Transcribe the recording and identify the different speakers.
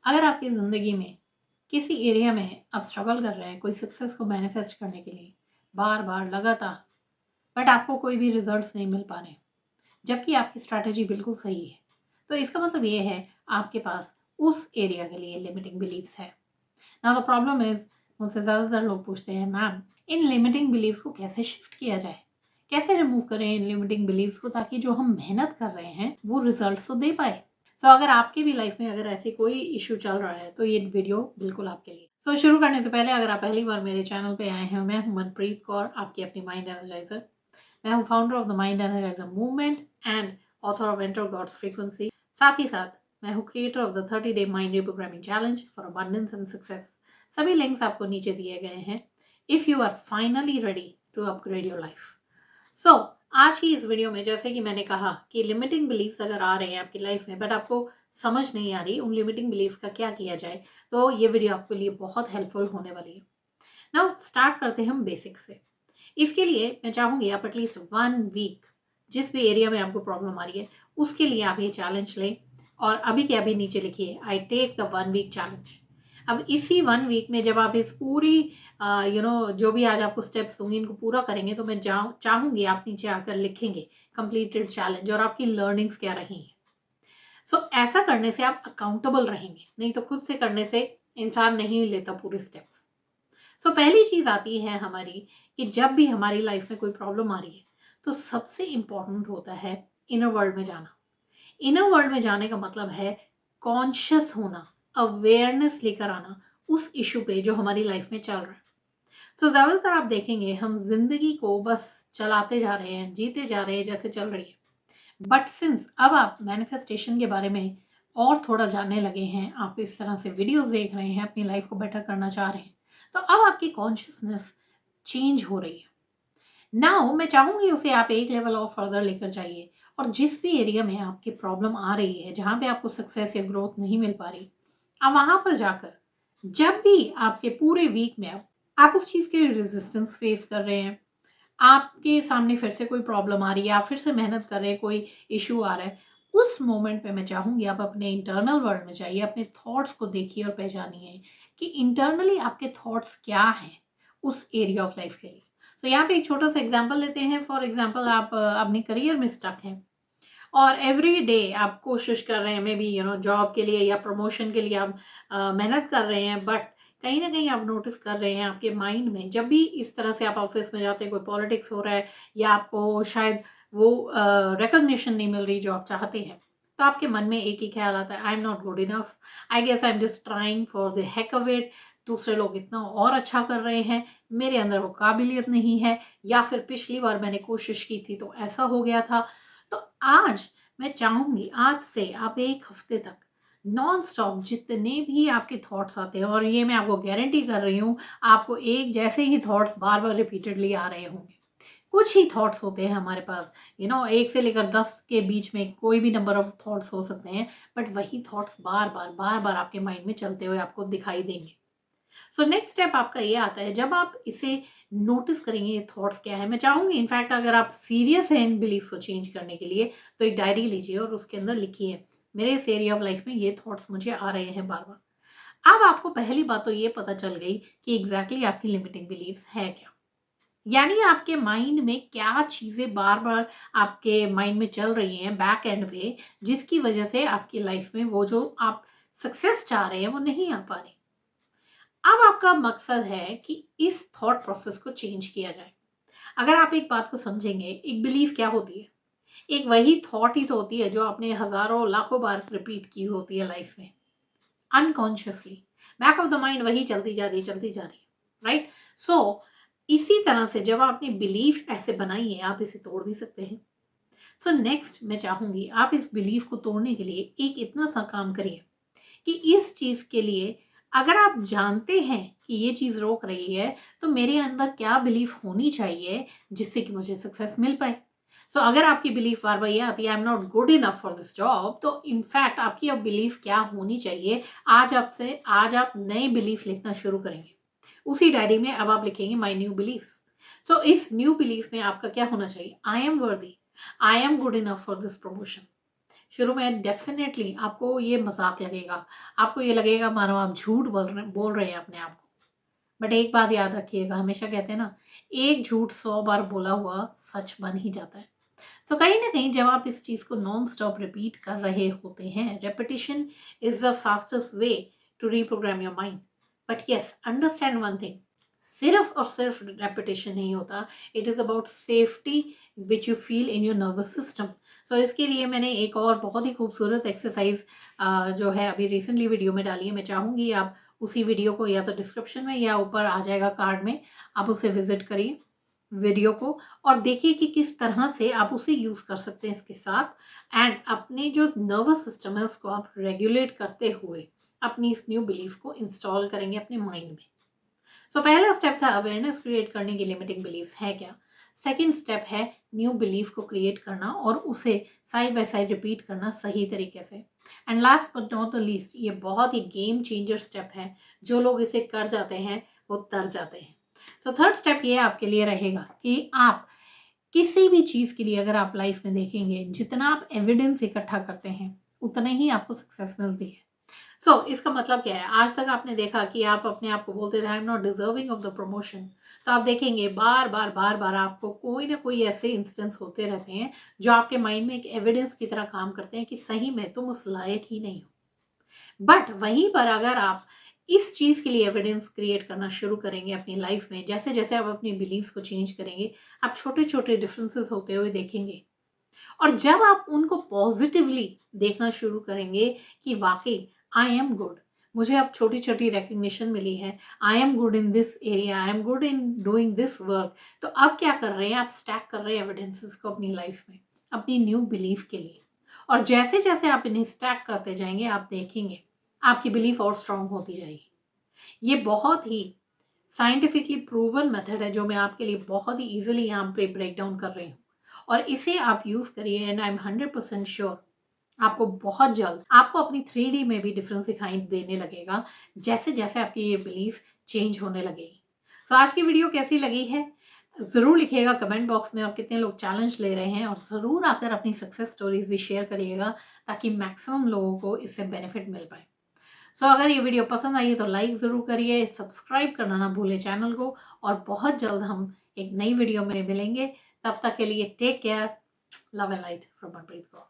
Speaker 1: अगर आपकी ज़िंदगी में किसी एरिया में आप स्ट्रगल कर रहे हैं कोई सक्सेस को मैनिफेस्ट करने के लिए बार बार लगातार, बट आपको कोई भी रिजल्ट्स नहीं मिल पा रहे, जबकि आपकी स्ट्रैटेजी बिल्कुल सही है, तो इसका मतलब ये है आपके पास उस एरिया के लिए लिमिटिंग बिलीव्स है। नाउ द प्रॉब्लम इज, मुझसे ज़्यादातर लोग पूछते हैं मैम इन लिमिटिंग बिलीव्स को कैसे शिफ्ट किया जाए, कैसे रिमूव करें इन लिमिटिंग बिलीव्स को ताकि जो हम मेहनत कर रहे हैं वो रिजल्ट तो दे पाए। सो अगर आपकी भी लाइफ में अगर ऐसी कोई इशू चल रहा है तो ये वीडियो बिल्कुल आपके लिए। शुरू करने से पहले अगर आप पहली बार मेरे चैनल पे आए हैं, मैं हूं मनप्रीत कौर, आपकी अपनी माइंड एनर्जाइजर। मैं हूं founder of the mind energizer movement and author of enter God's frequency. साथ ही साथ मैं हूं creator of the 30 day mind reprogramming challenge for abundance and success. सभी लिंक्स आपको नीचे दिए गए हैं if you are finally ready to upgrade your life. आज की इस वीडियो में जैसे कि मैंने कहा कि लिमिटिंग बिलीफ्स अगर आ रहे हैं आपकी लाइफ में बट आपको समझ नहीं आ रही उन लिमिटिंग बिलीफ्स का क्या किया जाए, तो ये वीडियो आपके लिए बहुत हेल्पफुल होने वाली है। नाउ स्टार्ट करते हैं हम बेसिक्स से। इसके लिए मैं चाहूंगी आप एटलीस्ट 1 वीक जिस भी एरिया में आपको प्रॉब्लम आ रही है उसके लिए आप ये चैलेंज लें और अभी के अभी नीचे लिखिए I take the 1 week challenge. अब इसी 1 वीक में जब आप इस पूरी जो भी आज आपको स्टेप्स दूंगी इनको पूरा करेंगे तो मैं चाहूंगी आप नीचे आकर लिखेंगे कंप्लीटेड चैलेंज और आपकी लर्निंग्स क्या रही हैं। ऐसा करने से आप अकाउंटेबल रहेंगे, नहीं तो खुद से करने से इंसान नहीं लेता पूरे स्टेप्स। पहली चीज आती है हमारी कि जब भी हमारी लाइफ में कोई प्रॉब्लम आ रही है तो सबसे इंपॉर्टेंट होता है इनर वर्ल्ड में जाना। इनर वर्ल्ड में जाने का मतलब है कॉन्शियस होना, अवेयरनेस लेकर आना उस इशू पे जो हमारी लाइफ में चल रहा है। ज्यादातर आप देखेंगे हम जिंदगी को बस चलाते जा रहे हैं, जीते जा रहे हैं जैसे चल रही है। बट सिंस अब आप मैनिफेस्टेशन के बारे में और थोड़ा जानने लगे हैं, आप इस तरह से वीडियोस देख रहे हैं, अपनी लाइफ को बेटर करना चाह रहे हैं, तो अब आपकी कॉन्शियसनेस चेंज हो रही है। नाउ मैं चाहूंगी उसे आप एक लेवल और फर्दर लेकर जाइए और जिस भी एरिया में आपकी प्रॉब्लम आ रही है, जहां पे आपको सक्सेस या ग्रोथ नहीं मिल पा रही, अब वहां पर जाकर जब भी आपके पूरे वीक में आप उस चीज के रेजिस्टेंस फेस कर रहे हैं, आपके सामने फिर से कोई प्रॉब्लम आ रही है, आप फिर से मेहनत कर रहे हैं, कोई इशू आ रहा है, उस मोमेंट पे मैं चाहूंगी आप अपने इंटरनल वर्ल्ड में जाइए, अपने थॉट्स को देखिए और पहचानिए कि इंटरनली आपके थॉट्स क्या हैं उस एरिया ऑफ लाइफ के लिए। यहाँ पे एक छोटा सा एग्जांपल लेते हैं। फॉर एग्जांपल आप अपने करियर में स्टक हैं और एवरी डे आप कोशिश कर रहे हैं, मे बी जॉब के लिए या प्रमोशन के लिए आप मेहनत कर रहे हैं, बट कहीं ना कहीं आप नोटिस कर रहे हैं आपके माइंड में जब भी इस तरह से आप ऑफिस में जाते हैं, कोई पॉलिटिक्स हो रहा है या आपको शायद वो रिकग्निशन नहीं मिल रही जो आप चाहते हैं, तो आपके मन में एक ही ख्याल आता है, I am not good enough, I guess I am just trying for the heck of it, दूसरे लोग इतना और अच्छा कर रहे हैं, मेरे अंदर वो काबिलियत नहीं है, या फिर पिछली बार मैंने कोशिश की थी तो ऐसा हो गया था। तो आज मैं चाहूंगी आज से आप एक हफ्ते तक नॉन स्टॉप जितने भी आपके थॉट्स आते हैं, और ये मैं आपको गारंटी कर रही हूँ आपको एक जैसे ही थॉट्स बार बार रिपीटेडली आ रहे होंगे। कुछ ही थॉट्स होते हैं हमारे पास, एक से लेकर 10 के बीच में कोई भी नंबर ऑफ थॉट्स हो सकते हैं, बट वही थॉट्स बार बार आपके माइंड में चलते हुए आपको दिखाई देंगे। नेक्स्ट स्टेप आपका ये आता है, जब आप इसे नोटिस करेंगे ये थॉट्स क्या है, मैं चाहूंगी इनफैक्ट अगर आप सीरियस हैं इन बिलीफ को चेंज करने के लिए तो एक डायरी लीजिए और उसके अंदर लिखिए मेरे इस एरिया ऑफ लाइफ में ये थॉट्स मुझे आ रहे हैं बार बार। अब आपको पहली बात तो ये पता चल गई कि एग्जैक्टली आपकी लिमिटिंग बिलीफ्स है क्या, यानी आपके माइंड में क्या चीजें बार बार आपके माइंड में चल रही हैं बैक एंड पे, जिसकी वजह से आपकी लाइफ में वो जो आप सक्सेस चाह रहे हैं वो नहीं आ पा रही। अब आपका मकसद है कि इस थॉट प्रोसेस को चेंज किया जाए। अगर आप एक बात को समझेंगे, एक बिलीफ क्या होती है, एक वही थॉट ही तो होती है जो आपने हजारों लाखों बार रिपीट की होती है लाइफ में unconsciously, back of the mind वही चलती जा रही है, चलती जा रही है, राइट। इसी तरह से जब आपने बिलीफ ऐसे बनाई है आप इसे तोड़ भी सकते हैं। नेक्स्ट मैं चाहूंगी आप इस बिलीफ को तोड़ने के लिए एक इतना सा काम करिए कि इस चीज के लिए अगर आप जानते हैं कि ये चीज रोक रही है तो मेरे अंदर क्या बिलीफ होनी चाहिए जिससे कि मुझे सक्सेस मिल पाए। अगर आपकी बिलीफ बार बार ये आती है I am not good enough for this job, तो इनफैक्ट आपकी अब बिलीफ क्या होनी चाहिए, आज आप नए बिलीफ लिखना शुरू करेंगे। उसी डायरी में अब आप लिखेंगे माई न्यू बिलीफ। इस न्यू बिलीफ में आपका क्या होना चाहिए, आई एम वर्दी, I am good enough for this promotion, शुरू में डेफ़िनेटली आपको ये मज़ाक लगेगा, आपको ये लगेगा मानो आप झूठ बोल रहे हैं अपने आप को। बट एक बात याद रखिएगा, हमेशा कहते हैं ना, एक झूठ 100 बार बोला हुआ सच बन ही जाता है। सो कहीं न कहीं जब आप इस चीज़ को नॉन स्टॉप रिपीट कर रहे होते हैं, repetition is the fastest way to reprogram your mind. But yes, understand one thing, सिर्फ़ और सिर्फ़ रेपिटिशन नहीं होता, it is about safety which you feel in your nervous system. So इसके लिए मैंने एक और बहुत ही खूबसूरत एक्सरसाइज़ जो है अभी रिसेंटली वीडियो में डाली है। मैं चाहूँगी आप उसी वीडियो को या तो डिस्क्रिप्शन में या ऊपर आ जाएगा कार्ड में, आप उसे विज़िट करिए वीडियो को और देखिए कि किस तरह से आप उसे यूज़ कर सकते हैं इसके साथ एंड अपने जो नर्वस सिस्टम है उसको आप रेगुलेट करते हुए अपनी इस न्यू बिलीफ को इंस्टॉल करेंगे अपने माइंड में। सो पहला स्टेप था अवेयरनेस क्रिएट करने की लिमिटिंग बिलीव्स है क्या। सेकंड स्टेप है न्यू बिलीफ को क्रिएट करना और उसे साइड बाय साइड रिपीट करना सही तरीके से। And last but not the least, ये बहुत ही गेम चेंजर स्टेप है, जो लोग इसे कर जाते हैं वो तर जाते हैं। तो थर्ड स्टेप ये आपके लिए रहेगा कि आप किसी भी चीज़ के लिए अगर आप लाइफ में देखेंगे, जितना आप एविडेंस इकट्ठा करते हैं उतने ही आपको सक्सेस मिलती है। इसका मतलब क्या है? आज तक आपने देखा कि आप अपने आप को बोलते थे आई am not deserving of the promotion. तो आप देखेंगे बार-बार आपको कोई ना कोई ऐसे इंस्टेंस होते रहते हैं, जो आपके माइंड में एक एविडेंस की तरह काम करते हैं कि सही में तुम उस लायक ही नहीं हो। बट वहीं पर अगर आप इस चीज़ के लिए एविडेंस क्रिएट करना शुरू करेंगे अपनी लाइफ में, जैसे-जैसे आप अपनी बिलीव्स को चेंज करेंगे, आप छोटे-छोटे डिफरेंसेस होते हुए देखेंगे। और जब आप उनको पॉजिटिवली देखना शुरू करेंगे कि वाक़ई आई एम गुड, मुझे अब छोटी-छोटी रिकॉग्निशन मिली है, I am good in this area, I am good in doing this work. तो अब क्या कर रहे हैं, आप स्टैक कर रहे हैं एविडेंसेस को अपनी लाइफ में, अपनी न्यू बिलीफ के लिए। और जैसे-जैसे आप इन्हें स्टैक करते जाएँगे, आप देखेंगे आपकी बिलीफ और स्ट्रॉन्ग होती जाएगी। ये बहुत ही साइंटिफिकली प्रूवन मेथड है, जो मैं आपके लिए बहुत ही ईज़िली यहाँ पे ब्रेक डाउन कर रही हूँ। और इसे आप यूज़ करिए एंड आई एम 100% श्योर आपको बहुत जल्द आपको अपनी 3D में भी डिफरेंस दिखाई देने लगेगा, जैसे-जैसे आपकी ये बिलीफ चेंज होने लगेगी। आज की वीडियो कैसी लगी है? ज़रूर लिखिएगा कमेंट बॉक्स में, और कितने लोग चैलेंज ले रहे हैं, और ज़रूर आकर अपनी सक्सेस स्टोरीज़ भी शेयर करिएगा, ताकि मैक्सिमम लोगों को इससे बेनिफिट मिल पाए। अगर ये वीडियो पसंद आई है तो लाइक ज़रूर करिए, सब्सक्राइब करना ना भूलें चैनल को, और बहुत जल्द हम एक नई वीडियो में मिलेंगे। तब तक के लिए take care, love and light from Manpreet Kaur.